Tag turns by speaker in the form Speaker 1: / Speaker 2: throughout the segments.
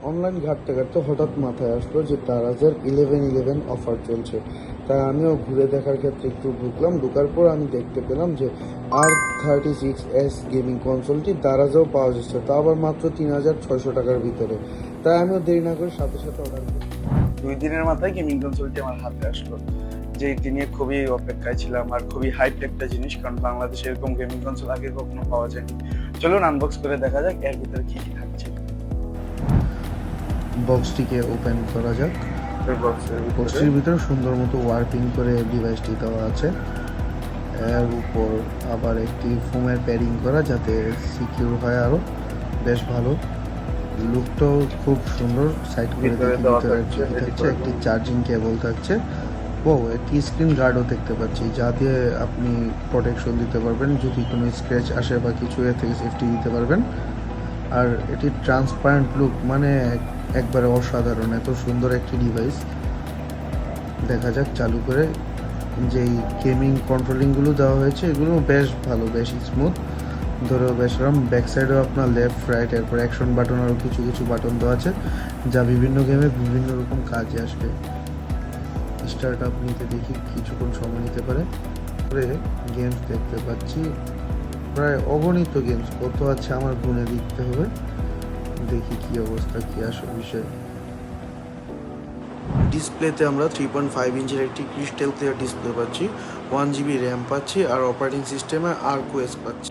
Speaker 1: Online ঘাঁটতে ঘাঁটতে হঠাৎ মাথায় আসলো যে দারাজের 11/11 অফার চলছে। তাই আমিও ঘুরে দেখার ক্ষেত্রে একটু ঢুকার পর আমি দেখতে পেলাম যে R36S গেমিং কনসোলটি দারাজেও পাওয়া যাচ্ছে, তা আবার মাত্র 3600 টাকার ভিতরে। তাই আমিও দেরি না করে সাথে সাথে অর্ডার করি।
Speaker 2: 2 দিনের মাথায় গেমিং কনসোলটি আমার হাতে আসলো, যেটি নিয়ে খুবই অপেক্ষায় ছিলাম আর খুবই হাইপ একটা জিনিস, কারণ বাংলাদেশে এরকম গেমিং কনসোল আগে কখনো পাওয়া যায়নি। চলুন আনবক্স করে দেখা যাক এর ভিতরে কি কি থাকছে।
Speaker 1: বক্সটিকে ওপেন করা যাক। বক্সটির ভিতরে সুন্দর মতো ওয়ার্পিং করে ডিভাইসটি দেওয়া আছে। এর উপর আবার একটি ফোমের প্যাডিং করা যাতে সিকিউর হয়, আরো বেশ ভালো। লুকটাও খুব সুন্দর। সাইড করে থাকছে একটি চার্জিং কেবল থাকছে। ও একটি স্ক্রিন গার্ডও দেখতে পাচ্ছি, যা দিয়ে আপনি প্রোটেকশন দিতে পারবেন যদি কোনো স্ক্র্যাচ আসে বা কিছু এর থেকে সেফটি দিতে পারবেন। আর এটি ট্রান্সপারেন্ট লুক, মানে একবারে অসাধারণ। এত সুন্দর একটি ডিভাইস। দেখা যাক চালু করে। যেই গেমিং কন্ট্রোলিংগুলো দেওয়া হয়েছে এগুলো বেশ ভালো, বেশ স্মুথ, ধরেও বেশ আরাম। ব্যাক সাইডেও আপনার লেফট রাইট এরপর অ্যাকশন বাটন আরও কিছু কিছু বাটন দেওয়া আছে, যা বিভিন্ন গেমে বিভিন্ন রকম কাজে আসবে। স্টার্ট আপ নিতে দেখি কিছুক্ষণ সময় নিতে পারে। পরে গেমস দেখতে পাচ্ছি, প্রায় অগণিত গেমস। কত আছে আমার গুনে দেখতে হবে। দেখি কি অবস্থা, কি আসল বিষয়। ডিসপ্লেতে আমরা 3.5 ইঞ্চের একটি ক্রিস্টাল ক্লিয়ার ডিসপ্লে পাচ্ছি, 1 GB র্যাম পাচ্ছি, আর অপারেটিং সিস্টেমে আরকুএস পাচ্ছি।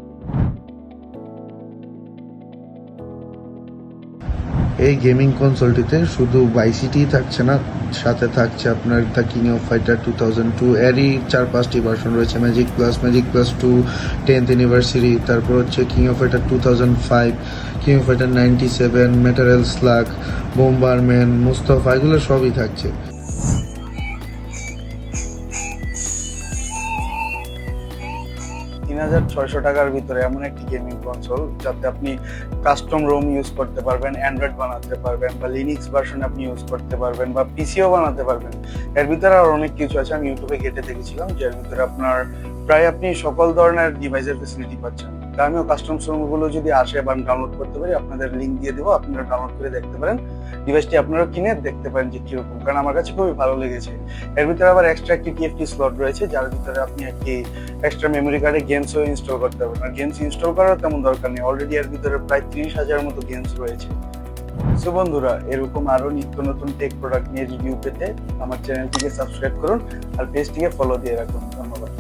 Speaker 1: এই গেমিং কনসোলটিতে শুধু ভাইসিটি থাকছে না, সাথে থাকছে আপনার দ্য কিং অফ ফাইটার 2002। এরই 4-5টি ভার্সন রয়েছে, ম্যাজিক প্লাস 2, 10th অ্যানিভার্সারি, তারপর হচ্ছে king of fighter 2005, king of fighter 97, Metal Slug, Bomberman, Mustafa, এগুলো সবই থাকছে।
Speaker 2: 3600 টাকার ভিতরে এমন একটি গেমিং কনসোল যাতে আপনি কাস্টম রোম ইউজ করতে পারবেন, অ্যান্ড্রয়েড বানাতে পারবেন, বা লিনাক্স ভার্সন আপনি ইউজ করতে পারবেন, বা পিসিও বানাতে পারবেন। এর ভিতরে আর অনেক কিছু আছে, আমি ইউটিউবে ঘেটে দেখেছিলাম যে এর ভিতরে আপনার প্রায় আপনি সকল ধরনের ডিভাইসের ফেসিলিটি পাচ্ছেন। তা আমিও কাস্টম রোমগুলো যদি আসে বা আমি ডাউনলোড করতে পারি, আপনাদের লিঙ্ক দিয়ে দেবো, আপনারা ডাউনলোড করে দেখতে পারেন। ডিভাইসটি আপনারা কিনে দেখতে পারেন যে কিরকম, কারণ আমার কাছে খুবই ভালো লেগেছে। এর ভিতরে আবার এক্সট্রা একটি টিএফটি স্লট রয়েছে, যার ভিতরে আপনি একটি এক্সট্রা মেমোরি কার্ডে গেমসও ইনস্টল করতে পারবেন। আর গেমস ইনস্টল করার তেমন দরকার নেই, অলরেডি এর ভিতরে প্রায় 30,000 মতো গেমস রয়েছে। সো বন্ধুরা, এরকম আরো নিত্য নতুন টেক প্রোডাক্ট নিয়ে রিভিউ পেতে আমার চ্যানেলটিকে সাবস্ক্রাইব করুন আর পেজটিকে ফলো দিয়ে রাখুন। ধন্যবাদ।